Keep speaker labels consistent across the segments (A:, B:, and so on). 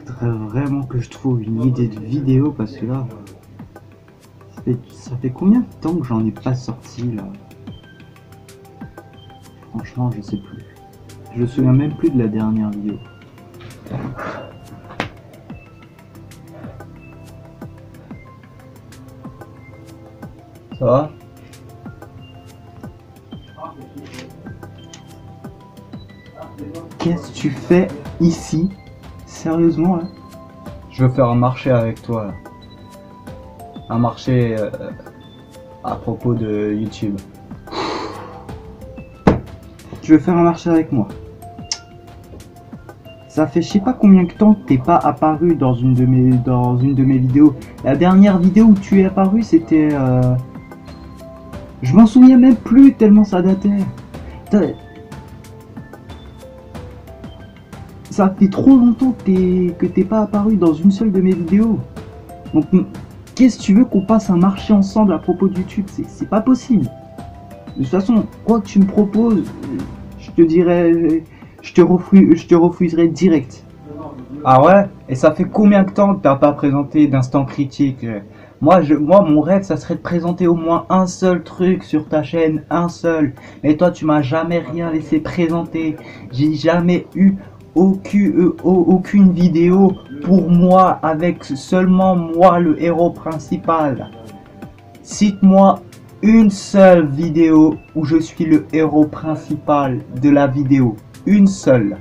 A: Faudrait vraiment que je trouve une idée de vidéo parce que là, ça fait combien de temps que j'en ai pas sorti là? Franchement, je sais plus. Je me souviens même plus de la dernière vidéo. Ça va? Qu'est-ce que tu fais ici? Sérieusement là? Je veux faire un marché avec toi là. Un marché à propos de YouTube. Tu veux faire un marché avec moi? Ça fait je sais pas combien de temps que t'es pas apparu dans une de mes vidéos. La dernière vidéo où tu es apparu c'était je m'en souviens même plus tellement ça datait. Ça fait trop longtemps que t'es pas apparu dans une seule de mes vidéos. Donc qu'est-ce que tu veux qu'on passe un marché ensemble à propos de YouTube? C'est pas possible. De toute façon, quoi que tu me proposes, je te dirais, je te refuserai direct. Ah ouais? Et ça fait combien de temps que t'as pas présenté d'instant critique? Moi, mon rêve, ça serait de présenter au moins un seul truc sur ta chaîne, un seul. Mais toi, tu m'as jamais rien laissé présenter. J'ai jamais eu aucune vidéo pour moi, avec seulement moi le héros principal. Cite-moi une seule vidéo où je suis le héros principal de la vidéo. Une seule.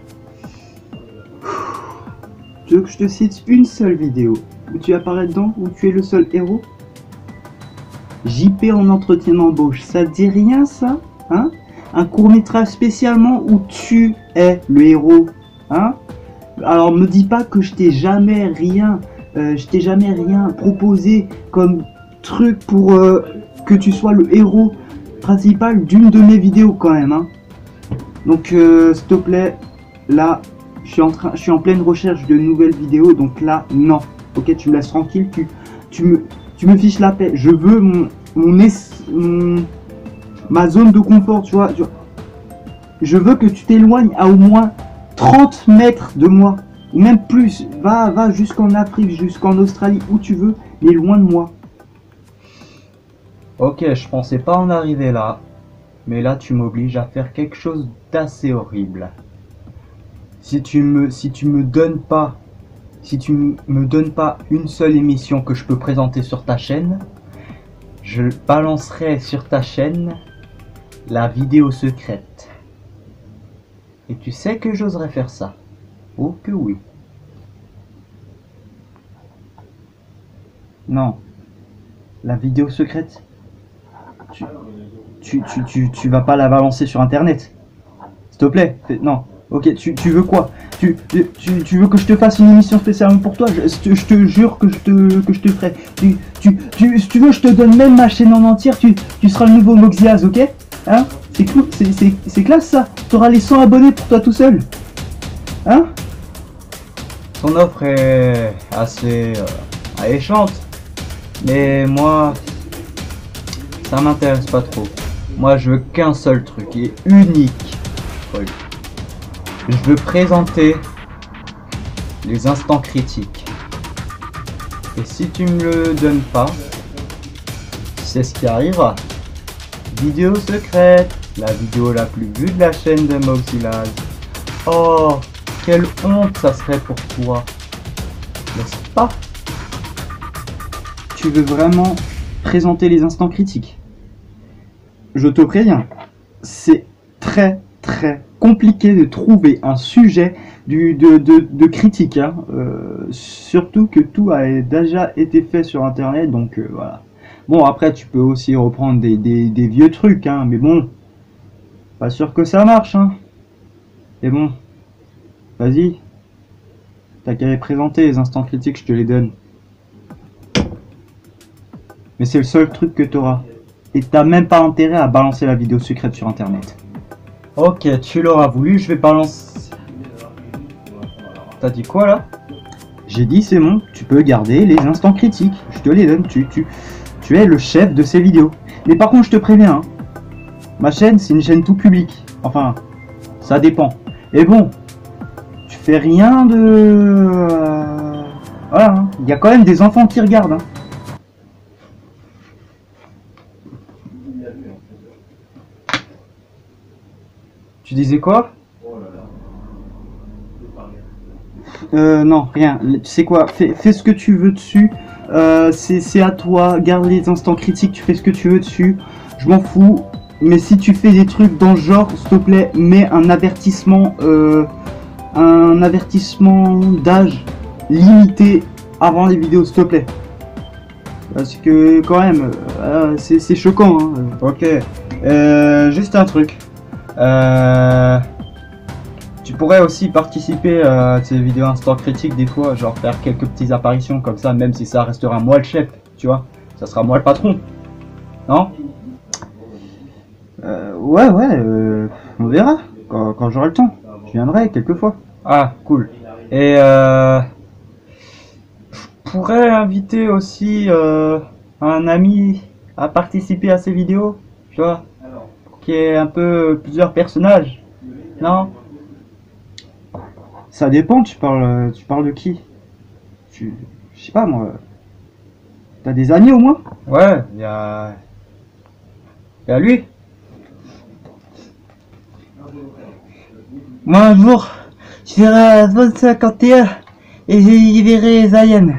A: Tu veux que je te cite une seule vidéo où tu apparais dedans, où tu es le seul héros? JP en entretien d'embauche, ça te dit rien ça? Hein? Un court-métrage spécialement où tu es le héros. Hein? Alors me dis pas que je t'ai jamais rien proposé comme truc pour que tu sois le héros principal d'une de mes vidéos quand même. Hein? Donc s'il te plaît, là je suis en pleine recherche de nouvelles vidéos, donc là non. Ok, tu me laisses tranquille, tu me fiches la paix. Je veux ma zone de confort, tu vois. Je veux que tu t'éloignes à au moins 30 mètres de moi, ou même plus. Va jusqu'en Afrique, jusqu'en Australie, où tu veux, mais loin de moi. Ok, je pensais pas en arriver là, mais là tu m'obliges à faire quelque chose d'assez horrible. Si tu me donnes pas une seule émission que je peux présenter sur ta chaîne, je balancerai sur ta chaîne la vidéo secrète. Et tu sais que j'oserais faire ça. Oh que oui. Non. La vidéo secrète. Tu vas pas la balancer sur internet. S'il te plaît. Non. Ok, tu veux quoi? Tu veux que je te fasse une émission spécialement pour toi? Je te jure que je te ferai. Si tu veux, je te donne même ma chaîne en entière. Tu seras le nouveau Moxiaz, ok? Hein? C'est classe ça. Tu auras les 100 abonnés pour toi tout seul. Hein? Ton offre est assez alléchante. Mais moi, ça m'intéresse pas trop. Moi, je veux qu'un seul truc et unique truc. Je veux présenter les instants critiques. Et si tu me le donnes pas, c'est ce qui arrivera. Vidéo secrète, la vidéo la plus vue de la chaîne de Moxiaz. Oh, quelle honte ça serait pour toi, n'est-ce pas? Tu veux vraiment présenter les instants critiques? Je te préviens, c'est très compliqué de trouver un sujet de critique, hein. Surtout que tout a déjà été fait sur internet, donc voilà. Bon, après tu peux aussi reprendre des vieux trucs, hein, mais bon, pas sûr que ça marche, hein. Et bon, vas-y, t'as qu'à les présenter les instants critiques, je te les donne. Mais c'est le seul truc que t'auras. Et t'as même pas intérêt à balancer la vidéo secrète sur internet. Ok, tu l'auras voulu, je vais balancer. T'as dit quoi là? J'ai dit c'est bon, tu peux garder les instants critiques. Je te les donne, tu es le chef de ces vidéos. Mais par contre, je te préviens, hein, ma chaîne, c'est une chaîne tout public. Enfin, ça dépend. Et bon, fais rien de... Voilà, hein. Il y a quand même des enfants qui regardent. Hein. Tu disais quoi? Non, rien. Tu sais quoi? Fais ce que tu veux dessus. C'est à toi. Garde les instants critiques. Tu fais ce que tu veux dessus. Je m'en fous. Mais si tu fais des trucs dans ce genre, s'il te plaît, mets un avertissement d'âge limité avant les vidéos, s'il te plaît. Parce que quand même, c'est choquant. Hein. Ok. Juste un truc. Tu pourrais aussi participer à ces vidéos instant critique des fois, genre faire quelques petites apparitions comme ça, même si ça restera moi le chef, tu vois. Ça sera moi le patron. Non? Ouais, on verra quand j'aurai le temps. Je viendrai quelquefois. Ah, cool. Et je pourrais inviter aussi un ami à participer à ces vidéos, tu vois, qui est un peu plusieurs personnages, non? Ça dépend, tu parles de qui? Je sais pas moi. T'as des amis au moins? Ouais, il y a lui. Moi un jour, j'irai à zone 51 et j'y verrai Zayen.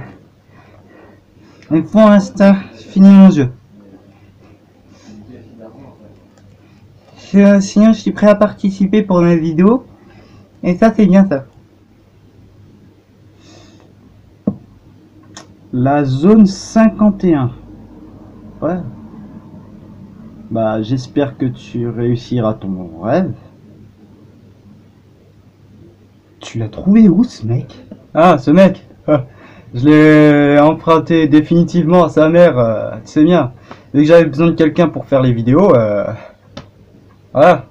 A: Mais pour l'instant, je finis mon jeu. Sinon, je suis prêt à participer pour mes vidéos. Et ça, c'est bien ça. La zone 51. Ouais. Bah, j'espère que tu réussiras ton rêve. Tu l'as trouvé où, ce mec? Ah, ce mec. Je l'ai emprunté définitivement à sa mère, tu sais bien. Dès que j'avais besoin de quelqu'un pour faire les vidéos, voilà.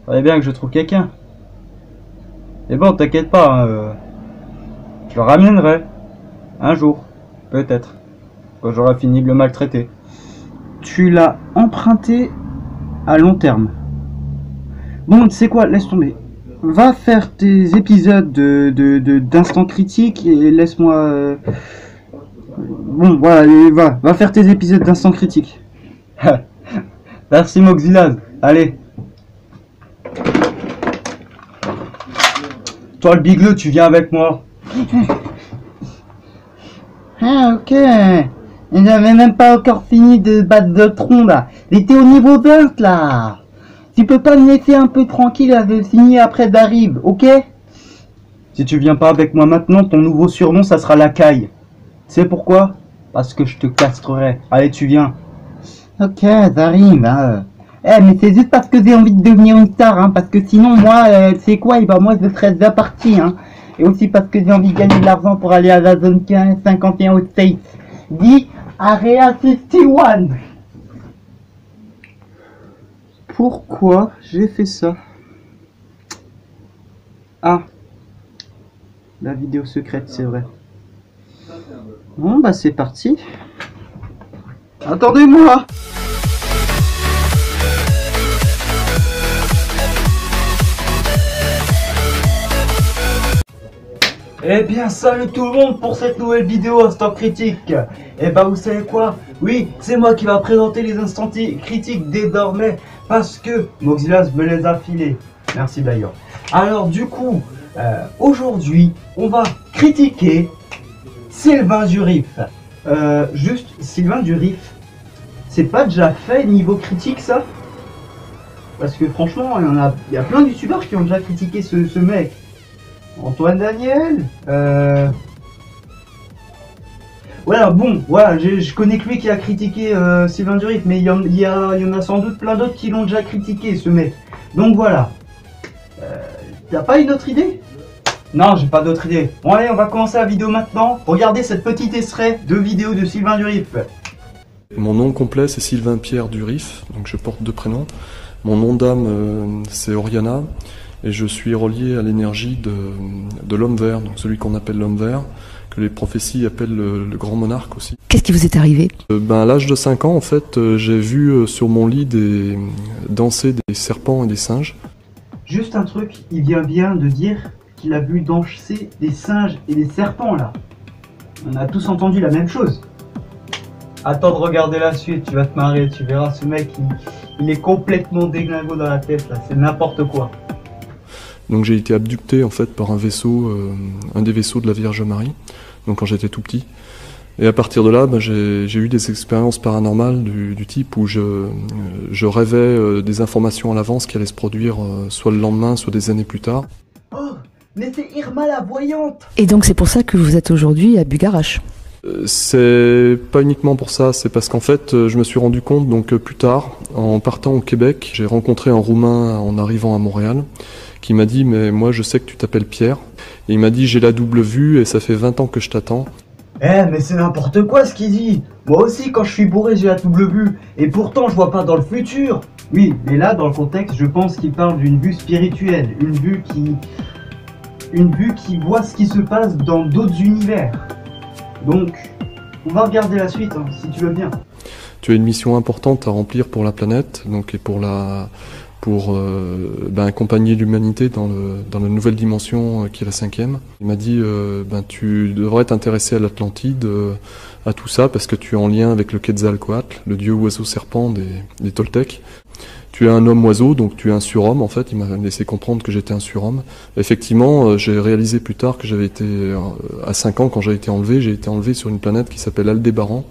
A: Fallait bien que je trouve quelqu'un. Et bon, t'inquiète pas, hein, je le ramènerai. Un jour. Peut-être. Quand j'aurai fini de le maltraiter. Tu l'as emprunté à long terme. Bon, tu sais quoi, laisse tomber. Va faire tes épisodes d'instant critique et laisse-moi... Bon, voilà, va faire tes épisodes d'instant critique. Merci Moxilaz. Allez. Toi le bigleux, tu viens avec moi. Ah ok. J'avais même pas encore fini de battre de tronc là. J'étais au niveau 20 là. Tu peux pas me laisser un peu tranquille à signer après Darib, ok? Si tu viens pas avec moi maintenant, ton nouveau surnom ça sera la caille. Tu sais pourquoi? Parce que je te castrerai. Allez, tu viens. Ok, Darib, hein. Mais c'est juste parce que j'ai envie de devenir une star, hein, parce que sinon moi, tu sais quoi, moi je serais déjà parti, hein. Et aussi parce que j'ai envie de gagner de l'argent pour aller à la zone 15, 51 aux States. Dis Area 51. Pourquoi j'ai fait ça? Ah, la vidéo secrète, c'est vrai. Bon bah c'est parti. Attendez-moi. Eh bien salut tout le monde pour cette nouvelle vidéo Instant Critique. Et bah vous savez quoi? Oui, c'est moi qui va présenter les instants critiques désormais parce que Moxilaz me les a filés. Merci d'ailleurs. Alors du coup, aujourd'hui, on va critiquer Sylvain Durif. Juste, Sylvain Durif, c'est pas déjà fait niveau critique ça? Parce que franchement, il y a plein de youtubeurs qui ont déjà critiqué ce mec. Antoine Daniel, voilà, bon, voilà, je connais que lui qui a critiqué Sylvain Durif, mais il y en a sans doute plein d'autres qui l'ont déjà critiqué, ce mec. Donc voilà. T'as pas une autre idée? Non, j'ai pas d'autre idée. Bon allez, on va commencer la vidéo maintenant. Regardez cette petite extrait de vidéo de Sylvain Durif.
B: Mon nom complet c'est Sylvain Pierre Durif, donc je porte deux prénoms. Mon nom d'âme c'est Oriana. Et je suis relié à l'énergie de l'homme vert, donc celui qu'on appelle l'homme vert, que les prophéties appellent le grand monarque aussi.
C: Qu'est-ce qui vous est arrivé?
B: À l'âge de 5 ans, en fait, j'ai vu sur mon lit danser des serpents et des singes.
A: Juste un truc, il vient bien de dire qu'il a vu danser des singes et des serpents là. On a tous entendu la même chose. Attends de regarder la suite, tu vas te marrer, tu verras ce mec, il est complètement déglingo dans la tête là, c'est n'importe quoi.
B: Donc j'ai été abducté en fait par un vaisseau, un des vaisseaux de la Vierge Marie, donc quand j'étais tout petit. Et à partir de là, j'ai eu des expériences paranormales du type où je rêvais des informations à l'avance qui allaient se produire soit le lendemain, soit des années plus tard.
A: Oh, mais c'est Irma la voyante!
C: Et donc c'est pour ça que vous êtes aujourd'hui à Bugarache.
B: C'est pas uniquement pour ça, c'est parce qu'en fait, je me suis rendu compte donc plus tard, en partant au Québec, j'ai rencontré un Roumain en arrivant à Montréal, qui m'a dit « mais moi je sais que tu t'appelles Pierre ». Et il m'a dit « j'ai la double vue et ça fait 20 ans que je t'attends ».
A: Mais c'est n'importe quoi ce qu'il dit. Moi aussi quand je suis bourré j'ai la double vue, et pourtant je vois pas dans le futur. Oui, mais là dans le contexte je pense qu'il parle d'une vue spirituelle, une vue qui voit ce qui se passe dans d'autres univers. Donc, on va regarder la suite, hein, si tu veux bien.
B: Tu as une mission importante à remplir pour la planète, donc et pour accompagner l'humanité dans la nouvelle dimension qui est la 5e. Il m'a dit tu devrais t'intéresser à l'Atlantide, à tout ça, parce que tu es en lien avec le Quetzalcoatl, le dieu oiseau-serpent des Toltecs. Tu es un homme-oiseau, donc tu es un surhomme en fait, il m'a laissé comprendre que j'étais un surhomme. Effectivement, j'ai réalisé plus tard que j'avais été, à 5 ans quand j'ai été enlevé sur une planète qui s'appelle Aldébaran.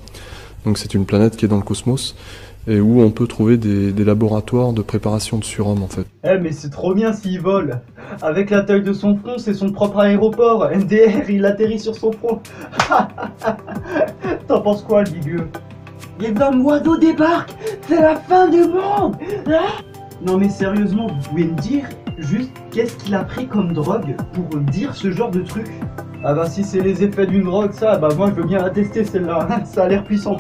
B: Donc c'est une planète qui est dans le cosmos, et où on peut trouver des laboratoires de préparation de surhommes en fait.
A: Mais c'est trop bien s'il vole. Avec la taille de son front, c'est son propre aéroport. MDR, il atterrit sur son front. T'en penses quoi, le bigueux? Les hommes oiseaux débarquent. C'est la fin du monde. Non mais sérieusement, vous pouvez me dire juste qu'est-ce qu'il a pris comme drogue pour dire ce genre de truc? Ah bah si c'est les effets d'une drogue, ça, bah moi je veux bien la tester celle-là. Ça a l'air puissant.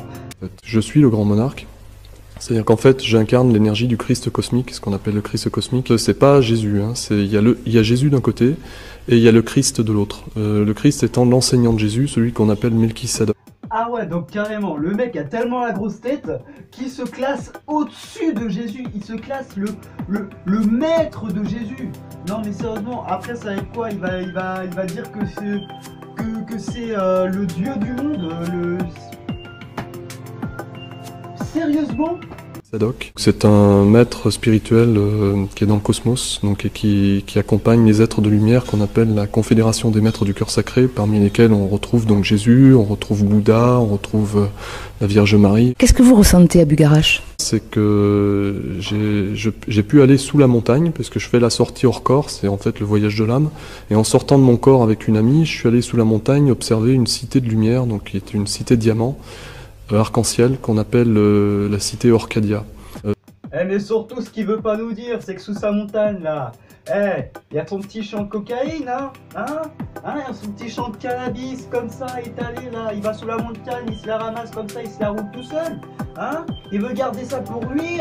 B: Je suis le grand monarque. C'est-à-dire qu'en fait, j'incarne l'énergie du Christ cosmique, ce qu'on appelle le Christ cosmique. C'est pas Jésus, hein. Il y a Jésus d'un côté et il y a le Christ de l'autre. Le Christ étant l'enseignant de Jésus, celui qu'on appelle Melchisadec.
A: Ah ouais, donc carrément, le mec a tellement la grosse tête qu'il se classe au-dessus de Jésus. Il se classe le maître de Jésus. Non mais sérieusement, après ça va être quoi? Il va dire que c'est le Dieu du monde, Sérieusement?
B: Sadok. C'est un maître spirituel qui est dans le cosmos, donc, et qui accompagne les êtres de lumière qu'on appelle la confédération des maîtres du cœur sacré, parmi lesquels on retrouve donc Jésus, on retrouve Bouddha, on retrouve la Vierge Marie.
C: Qu'est-ce que vous ressentez à Bugarache?
B: C'est que j'ai pu aller sous la montagne, parce que je fais la sortie hors corps, c'est en fait le voyage de l'âme, et en sortant de mon corps avec une amie, je suis allé sous la montagne observer une cité de lumière, donc qui est une cité diamant, arc-en-ciel, qu'on appelle la cité Orcadia.
A: Mais surtout ce qu'il veut pas nous dire, c'est que sous sa montagne là, y a son petit champ de cocaïne, y a son petit champ de cannabis comme ça étalé là, il va sous la montagne, il se la ramasse comme ça, il se la roule tout seul, il veut garder ça pour lui,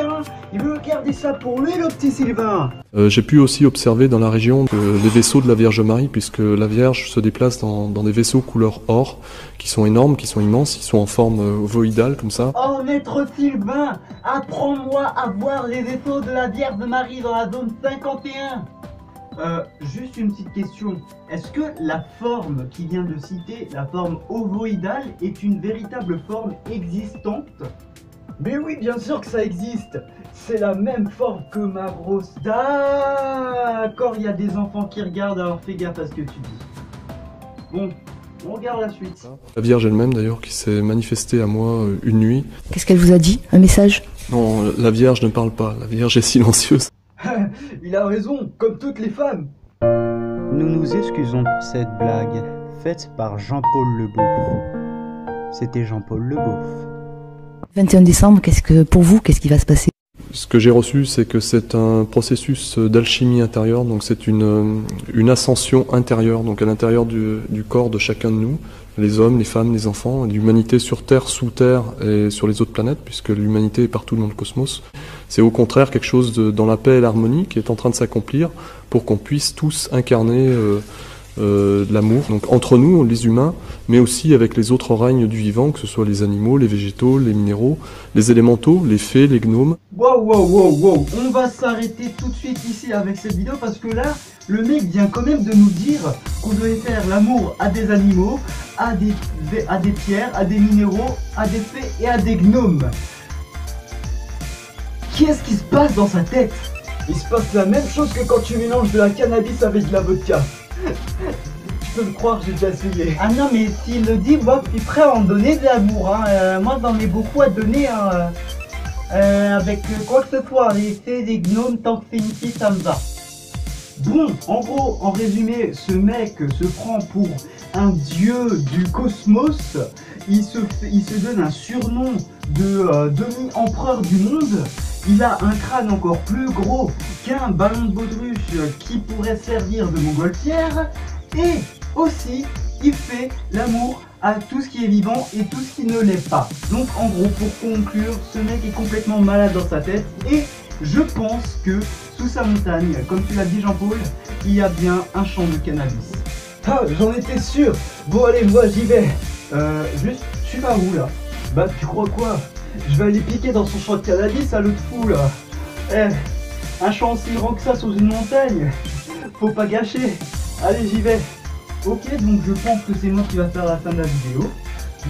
A: il veut garder ça pour lui le petit Sylvain.
B: J'ai pu aussi observer dans la région les vaisseaux de la Vierge Marie, puisque la Vierge se déplace dans des vaisseaux couleur or, qui sont énormes, qui sont immenses, ils sont en forme ovoïdale comme ça.
A: Oh maître Sylvain, apprends-moi à voir les vaisseaux de la Vierge Marie dans la zone 51. Juste une petite question. Est-ce que la forme qu'il vient de citer, la forme ovoïdale, est une véritable forme existante? Mais oui, bien sûr que ça existe. C'est la même forme que ma brosse. D'accord, il y a des enfants qui regardent, alors fais gaffe à ce que tu dis. Bon, on regarde la suite.
B: La Vierge elle-même d'ailleurs qui s'est manifestée à moi une nuit.
C: Qu'est-ce qu'elle vous a dit? Un message?
B: Non, la Vierge ne parle pas, la Vierge est silencieuse.
A: Il a raison, comme toutes les femmes.
D: Nous nous excusons pour cette blague faite par Jean-Paul Leboeuf. C'était Jean-Paul Leboeuf.
C: 21 décembre, pour vous, qu'est-ce qui va se passer?
B: Ce que j'ai reçu, c'est que c'est un processus d'alchimie intérieure, donc c'est une ascension intérieure, donc à l'intérieur du corps de chacun de nous, les hommes, les femmes, les enfants, l'humanité sur Terre, sous Terre et sur les autres planètes, puisque l'humanité est partout dans le cosmos. C'est au contraire quelque chose dans la paix et l'harmonie qui est en train de s'accomplir pour qu'on puisse tous incarner de l'amour, donc entre nous, les humains, mais aussi avec les autres règnes du vivant, que ce soit les animaux, les végétaux, les minéraux, les élémentaux, les fées, les gnomes.
A: Wow, on va s'arrêter tout de suite ici avec cette vidéo parce que là, le mec vient quand même de nous dire qu'on devait faire l'amour à des animaux, à des pierres, à des minéraux, à des fées et à des gnomes. Qu'est-ce qui se passe dans sa tête? Il se passe la même chose que quand tu mélanges de la cannabis avec de la vodka. Tu peux me croire, j'ai déjà essayé.
E: Ah non, mais s'il le dit, moi je suis prêt à en donner de l'amour. Hein. Moi j'en ai beaucoup à donner hein. Avec quoi que ce soit, les fées, les gnomes, tant que c'est une fille, ça me va.
A: Bon, en gros, en résumé, ce mec se prend pour un dieu du cosmos. Il se donne un surnom de demi-empereur du monde. Il a un crâne encore plus gros qu'un ballon de baudruche qui pourrait servir de montgolfière. Et aussi, il fait l'amour à tout ce qui est vivant et tout ce qui ne l'est pas. Donc en gros, pour conclure, ce mec est complètement malade dans sa tête. Et je pense que sous sa montagne, comme tu l'as dit Jean-Paul, il y a bien un champ de cannabis. Ah, j'en étais sûr. Bon allez, moi j'y vais. Juste, tu vas où là? Bah tu crois quoi? Je vais aller piquer dans son champ de cannabis à l'autre fou là. Eh, un champ aussi grand que ça sous une montagne. Faut pas gâcher. Allez, j'y vais. Ok, donc je pense que c'est moi qui va faire la fin de la vidéo.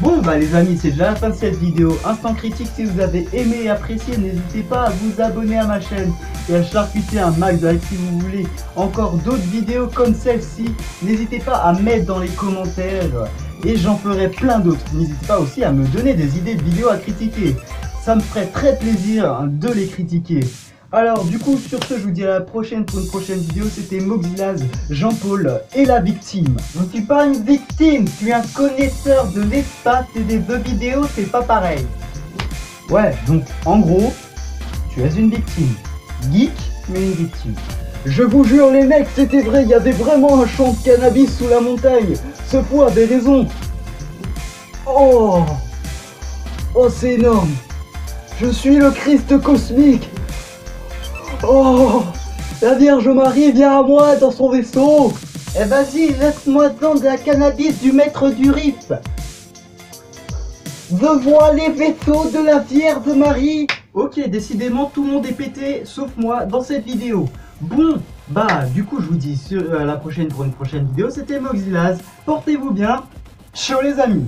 A: Bon bah les amis, c'est déjà la fin de cette vidéo. Instant critique, si vous avez aimé et apprécié, n'hésitez pas à vous abonner à ma chaîne et à charcuter un max de like si vous voulez encore d'autres vidéos comme celle-ci. N'hésitez pas à mettre dans les commentaires et j'en ferai plein d'autres. N'hésitez pas aussi à me donner des idées de vidéos à critiquer. Ça me ferait très plaisir de les critiquer. Alors du coup sur ce je vous dis à la prochaine pour une prochaine vidéo. C'était Moxilaz, Jean-Paul et la victime.
E: Je ne suis pas une victime, je suis un connaisseur de l'espace et des jeux vidéo, c'est pas pareil.
A: Ouais, donc en gros, tu es une victime. Geek, mais une victime. Je vous jure les mecs, c'était vrai, il y avait vraiment un champ de cannabis sous la montagne. Ce fou avait raison. Oh, c'est énorme. Je suis le Christ cosmique. Oh, la Vierge Marie vient à moi dans son vaisseau.
E: Eh vas-y, laisse-moi dans de la cannabis du maître du Rif. Je vois les vaisseaux de la Vierge Marie.
A: Ok, décidément tout le monde est pété, sauf moi, dans cette vidéo. Bon, bah du coup je vous dis à la prochaine pour une prochaine vidéo. C'était Moxilaz, portez-vous bien. Ciao les amis.